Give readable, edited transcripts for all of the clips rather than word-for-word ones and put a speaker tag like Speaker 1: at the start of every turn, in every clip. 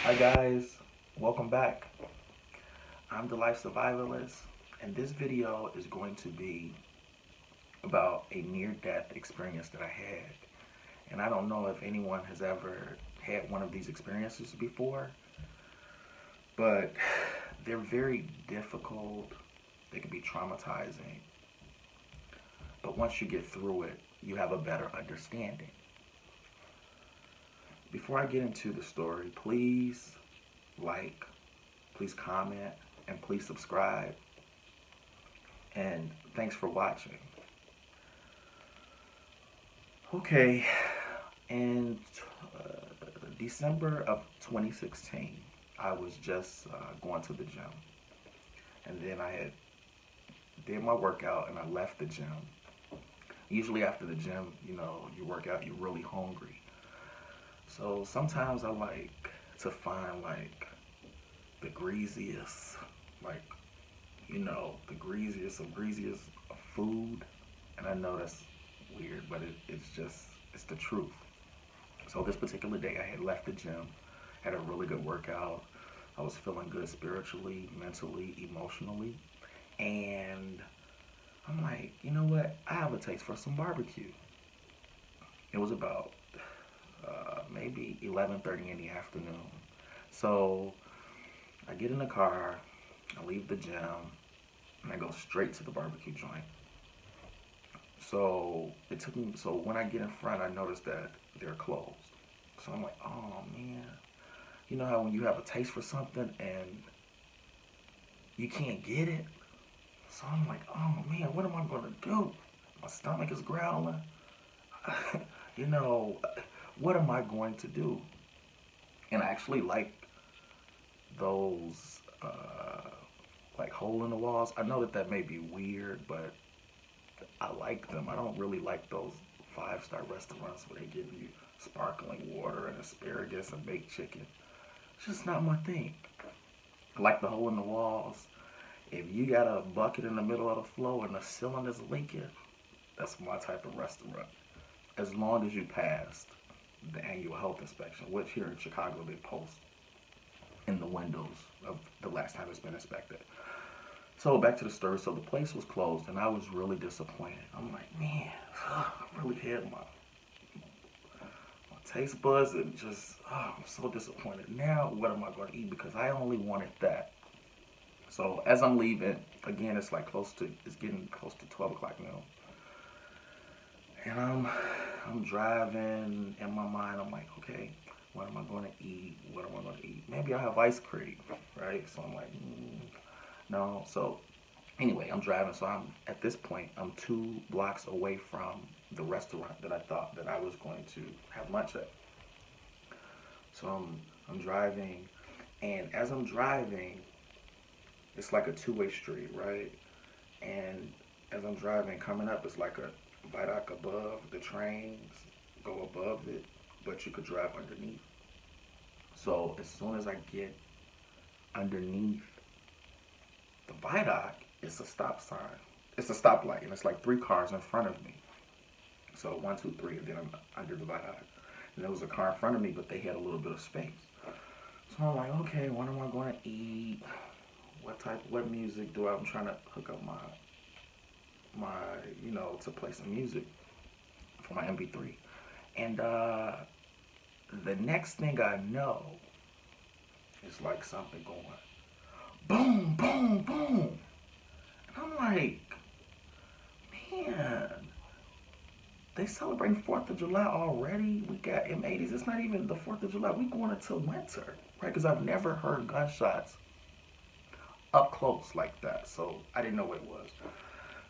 Speaker 1: Hi guys, welcome back. I'm the Life Survivalist, and this video is going to be about a near-death experience that I had. And I don't know if anyone has ever had one of these experiences before, but they're very difficult. They can be traumatizing. But once you get through it, you have a better understanding. Before I get into the story, please like, please comment, and please subscribe. And thanks for watching. Okay, in December of 2016, I was just going to the gym. And then I had did my workout and I left the gym. Usually after the gym, you work out, you're really hungry. So sometimes I like to find like the greasiest, like, the greasiest of greasiest of food. And I know that's weird, but it's the truth. So this particular day I had left the gym, had a really good workout. I was feeling good spiritually, mentally, emotionally. And I'm like, you know what? I have a taste for some barbecue. It was about maybe 11:30 in the afternoon. So I get in the car, I leave the gym, and I go straight to the barbecue joint. So it took me. So when I get in front, I notice that they're closed. So I'm like, oh man. You know how when you have a taste for something and you can't get it? So I'm like, oh man, what am I gonna do? My stomach is growling. you know, what am I going to do? And I actually like those like hole in the walls. I know that that may be weird, but I like them. I don't really like those five-star restaurants where they give you sparkling water and asparagus and baked chicken. It's just not my thing. I like the hole in the walls. If you got a bucket in the middle of the floor and the ceiling is leaking, that's my type of restaurant. As long as you passed the annual health inspection, which here in Chicago they post in the windows of the last time it's been inspected. So back to the story. So the place was closed, and I was really disappointed. I'm like, man, I really had my taste buds, and just, I'm so disappointed. Now, what am I going to eat? Because I only wanted that. So as I'm leaving, again, it's getting close to 12 o'clock now. And I'm driving in my mind. I'm like, okay, what am I going to eat? What am I going to eat? Maybe I'll have ice cream, right? So I'm like, no. So anyway, I'm driving. So at this point, I'm 2 blocks away from the restaurant that I thought that I was going to have lunch at. So I'm driving, and as I'm driving, it's like a two-way street, right? And as I'm driving, coming up, it's like a viaduct above. The trains go above it, but you could drive underneath. So as soon as I get underneath the viaduct, it's a stop sign. It's a stoplight, and it's like 3 cars in front of me. So one, two, three, and then I'm under the viaduct. And there was a car in front of me, but they had a little bit of space. So I'm like, okay, what am I going to eat? What music do I'm trying to hook up to play some music for my MP3. And the next thing I know, it's like something going boom, boom, boom. And I'm like, man, they celebrating 4th of July already? We got M80s. It's not even the 4th of July. We going into winter, right? Because I've never heard gunshots up close like that. So I didn't know what it was.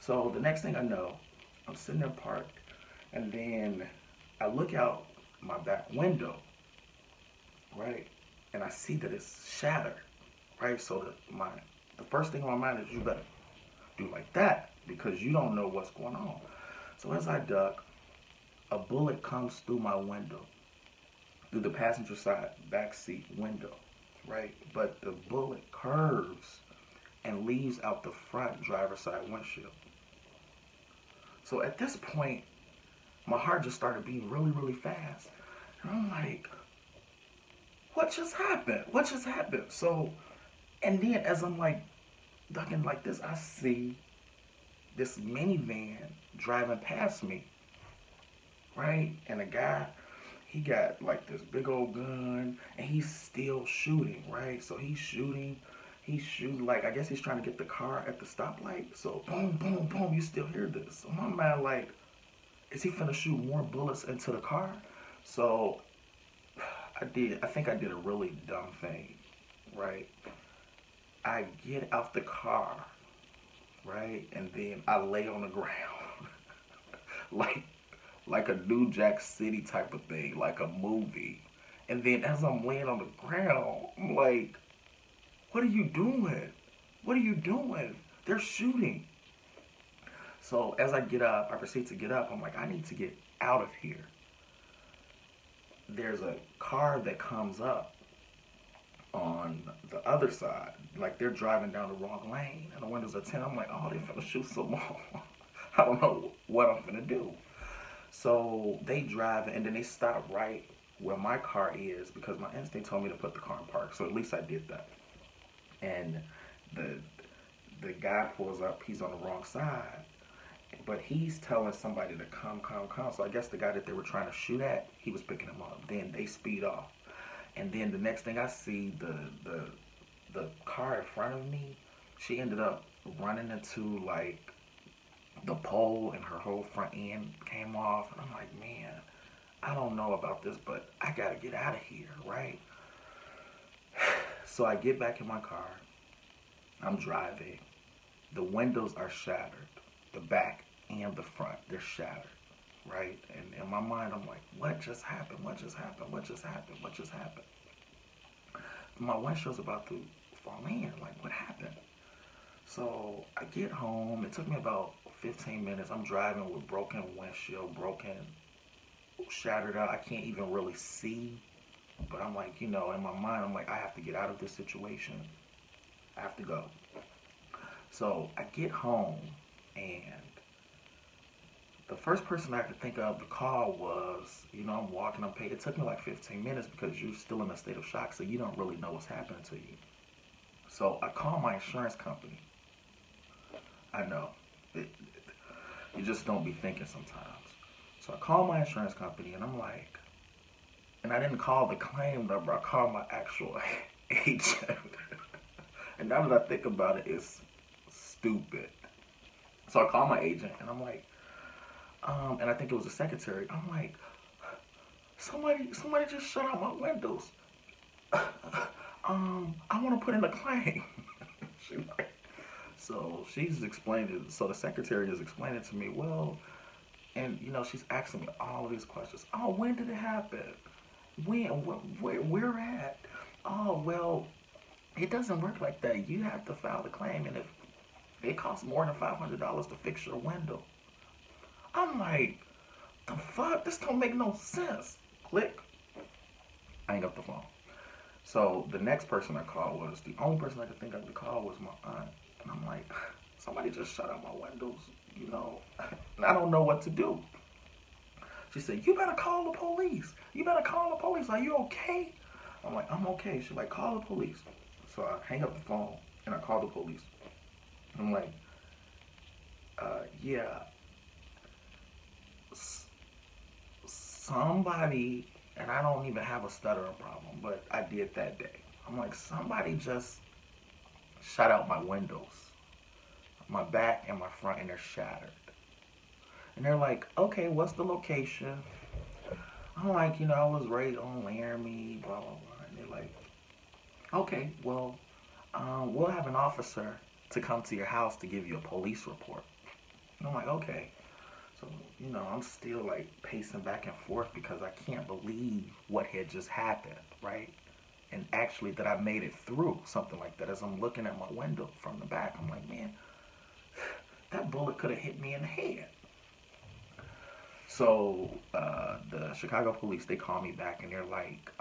Speaker 1: So the next thing I know, I'm sitting there parked, and then I look out my back window, right? And I see that it's shattered, right? So the first thing on my mind is you better do like that because you don't know what's going on. So as I duck, a bullet comes through my window, through the passenger side back seat window, right? But the bullet curves and leaves out the front driver's side windshield. So at this point, my heart just started beating really, really fast. And I'm like, what just happened? What just happened? So, and then as I'm like ducking like this, I see this minivan driving past me, right? And the guy, he got like this big old gun and he's still shooting, right? So he's shooting like I guess he's trying to get the car at the stoplight. So boom, boom, boom, you still hear this. So my man like, is he finna shoot more bullets into the car? So I think I did a really dumb thing, right? I get out the car, right? And then I lay on the ground. like like a New Jack City type of thing, like a movie. And then as I'm laying on the ground, I'm like, what are you doing? What are you doing? They're shooting. So as I get up, I proceed to get up. I'm like, I need to get out of here. There's a car that comes up on the other side. Like they're driving down the wrong lane and the windows are tinted. I'm like, oh, they finna shoot some more. I don't know what I'm finna do. So they drive and then they stop right where my car is because my instinct told me to put the car in park. So at least I did that. And the the guy pulls up, he's on the wrong side. But he's telling somebody to come, come, come. So I guess the guy that they were trying to shoot at, he was picking him up. Then they speed off. And then the next thing I see, the car in front of me, she ended up running into like the pole and her whole front end came off. And I'm like, man, I don't know about this, but I gotta get out of here, right? So I get back in my car. I'm driving. The windows are shattered. The back and the front, they're shattered, right? And in my mind, I'm like, what just happened? What just happened? What just happened? What just happened? My windshield's about to fall in. Like, what happened? So I get home. It took me about 15 minutes. I'm driving with broken windshield, broken, shattered out. I can't even really see. But I'm like, in my mind, I'm like, I have to get out of this situation. I have to go. So I get home, and the first person I could think of to call was, I'm walking, I'm paid. It took me like 15 minutes because you're still in a state of shock, so you don't really know what's happening to you. So I call my insurance company. I know. You just don't be thinking sometimes. So I call my insurance company, and I'm like, and I didn't call the claim number, I called my actual agent. And now that I think about it, it's stupid. So I call my agent, and I'm like, and I think it was the secretary. I'm like, somebody just shut out my windows. I want to put in a claim. She like, so she's explained it. So the secretary is explaining to me, well, and she's asking me all of these questions. Oh, when did it happen? When? Where at? Oh, well, it doesn't work like that. You have to file the claim, and if it costs more than $500 to fix your window. I'm like, the fuck? This don't make no sense. Click. I hang up the phone. So the next person I called was, the only person I could think of to call was my aunt. And I'm like, somebody just shut out my windows, and I don't know what to do. She said, you better call the police. You better call the police. Are you okay? I'm like, I'm okay. She's like, call the police. So I hang up the phone and I call the police. I'm like, yeah, somebody, and I don't even have a stuttering problem, but I did that day. I'm like, somebody just shut out my windows, my back and my front, and they're shattered. And they're like, okay, what's the location? I'm like, I was raised on Laramie, blah, blah, blah. And they're like, okay, well, we'll have an officer to come to your house to give you a police report. And I'm like, okay. So, I'm still like pacing back and forth because I can't believe what had just happened, right? And actually that I made it through something like that. As I'm looking at my window from the back, I'm like, man, that bullet could have hit me in the head. So the Chicago police, they call me back and they're like,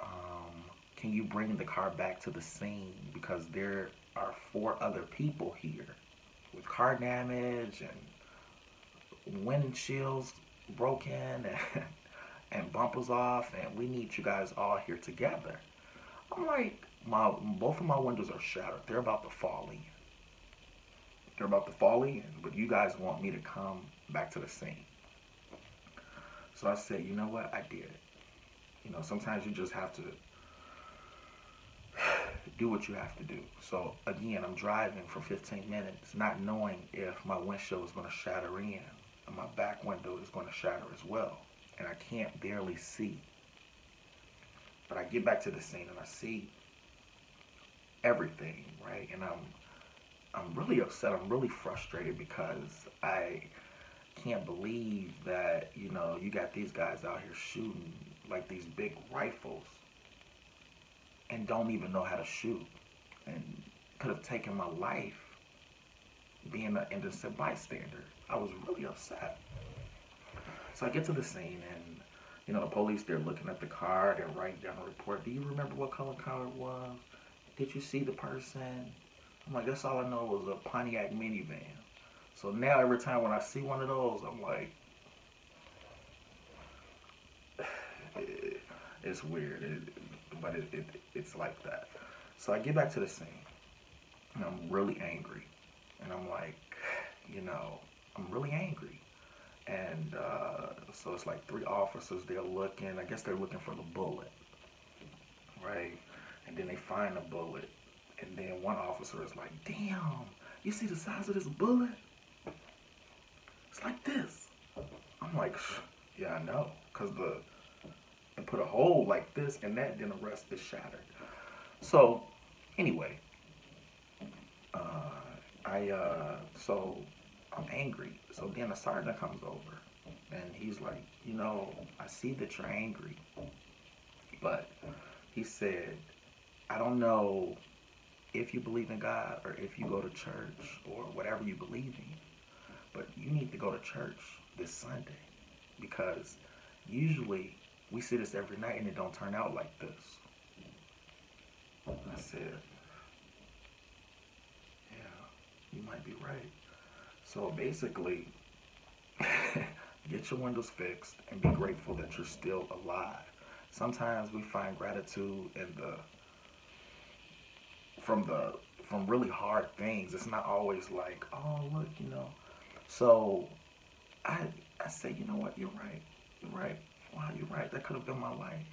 Speaker 1: can you bring the car back to the scene? Because there are 4 other people here with car damage and windshields broken and bumpers off, and we need you guys all here together. I'm like, both of my windows are shattered. They're about to fall in. They're about to fall in, but you guys want me to come back to the scene. So I said, you know what? I did it. Sometimes you just have to do what you have to do. So again, I'm driving for 15 minutes, not knowing if my windshield is going to shatter in and my back window is going to shatter as well. And I can't barely see. But I get back to the scene and I see everything, right? And I'm really upset. I'm really frustrated because I can't believe that, you got these guys out here shooting like these big rifles and don't even know how to shoot and could have taken my life being an innocent bystander. I was really upset. So I get to the scene and, the police, they're looking at the car, they're writing down a report. Do you remember what color car it was? Did you see the person? I'm like, that's all I know was a Pontiac minivan. So now every time when I see one of those, I'm like, it's weird, but it's like that. So I get back to the scene, and I'm really angry. And I'm like, I'm really angry. And so it's like 3 officers, they're looking, I guess they're looking for the bullet, right? And then they find the bullet. And then one officer is like, damn, you see the size of this bullet? It's like this. I'm like, yeah, I know. Because and put a hole like this and that, then the rest is shattered. So, anyway, so I'm angry. So then the sergeant comes over and he's like, I see that you're angry. But he said, I don't know if you believe in God or if you go to church or whatever you believe in, but you need to go to church this Sunday because usually we see this every night and it don't turn out like this. I said, yeah, you might be right. So basically, get your windows fixed and be grateful that you're still alive. Sometimes we find gratitude in from really hard things. It's not always like, oh look, So I say, you know what, you're right. You're right. Wow, you're right. That could have been my life.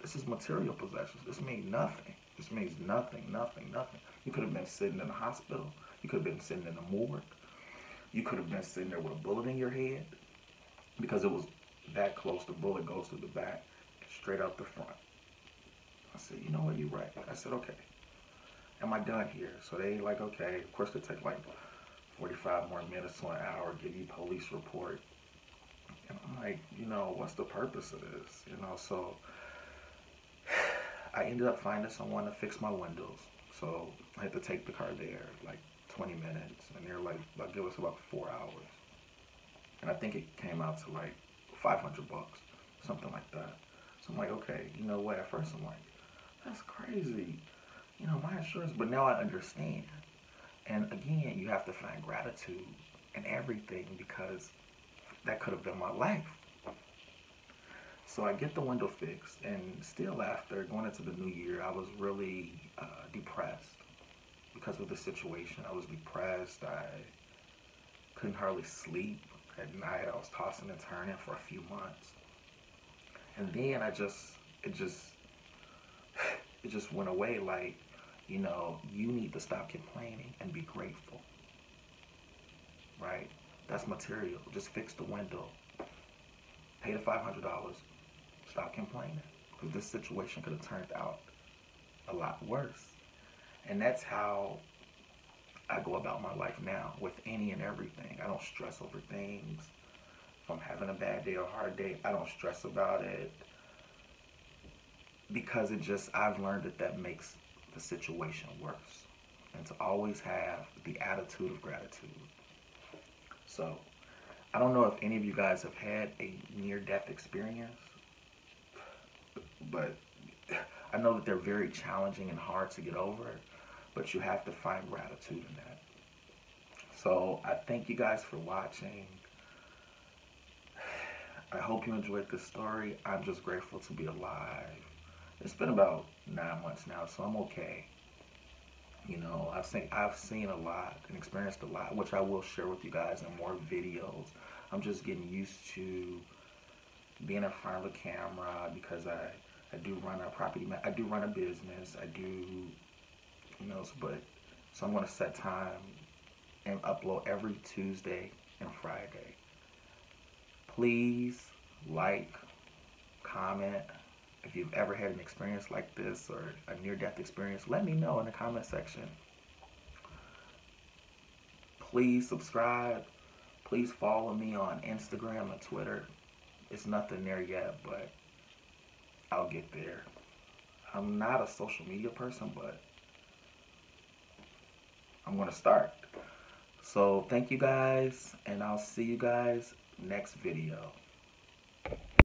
Speaker 1: This is material possessions. This means nothing. This means nothing, nothing, nothing. You could have been sitting in the hospital. You could have been sitting in the morgue. You could have been sitting there with a bullet in your head because it was that close. The bullet goes to the back, straight out the front. I said, you know what, you're right. I said, okay. Am I done here? So they like, okay. Of course, they take like 45 more minutes to an hour, give you police report. And I'm like, what's the purpose of this? So I ended up finding someone to fix my windows. So I had to take the car there, like 20 minutes. And they're like, they'll give us about 4 hours. And I think it came out to like $500, something like that. So I'm like, okay, you know what? At first I'm like, that's crazy. My insurance, but now I understand. And again, you have to find gratitude in everything because that could have been my life. So I get the window fixed, and still after going into the new year, I was really depressed because of the situation. I was depressed. I couldn't hardly sleep at night. I was tossing and turning for a few months. And then it just went away like, you need to stop complaining and be grateful, right? That's material. Just fix the window. Pay the $500. Stop complaining. Because this situation could have turned out a lot worse. And that's how I go about my life now with any and everything. I don't stress over things. If I'm having a bad day or hard day, I don't stress about it. Because I've learned that makes the situation worse. And to always have the attitude of gratitude. So, I don't know if any of you guys have had a near-death experience, but I know that they're very challenging and hard to get over, but you have to find gratitude in that. So I thank you guys for watching. I hope you enjoyed this story. I'm just grateful to be alive. It's been about 9 months now, so I'm okay. You know, I've seen a lot and experienced a lot, which I will share with you guys in more videos. I'm just getting used to being in front of a camera because I do run a I do run a business. I do, you know, but so I'm gonna set time and upload every Tuesday and Friday. Please like, comment. If you've ever had an experience like this or a near-death experience, let me know in the comment section. Please subscribe. Please follow me on Instagram and Twitter. It's nothing there yet, but I'll get there. I'm not a social media person, but I'm going to start. So thank you guys, and I'll see you guys next video.